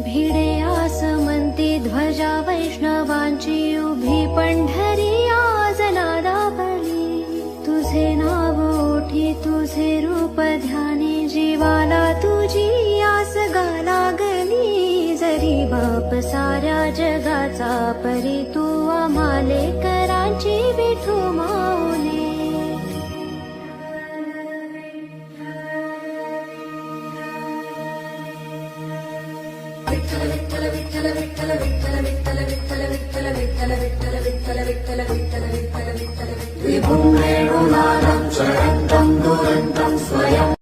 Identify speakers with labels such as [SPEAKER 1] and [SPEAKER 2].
[SPEAKER 1] भिडे आसमंती ध्वजा वैष्णवांची उभी पंढरी आज नादावली तुझे नाव ओठी तुझे रूप ध्यानी जीवाला तुझी आस गा लागली जरी बाप साऱ्या जगाचा परी तू आम्हाले करांची विठू माऊली विठ्ठल विठ्ठल विठ्ठल विठ्ठल विठ्ठल विठ्ठल विठ्ठल विठ्ठल विठ्ठल विठ्ठल विठ्ठल विठ्ठल विठ्ठल विठ्ठल विठ्ठल विभुं वेणुनादं शरणं दुरन्तं स्वयं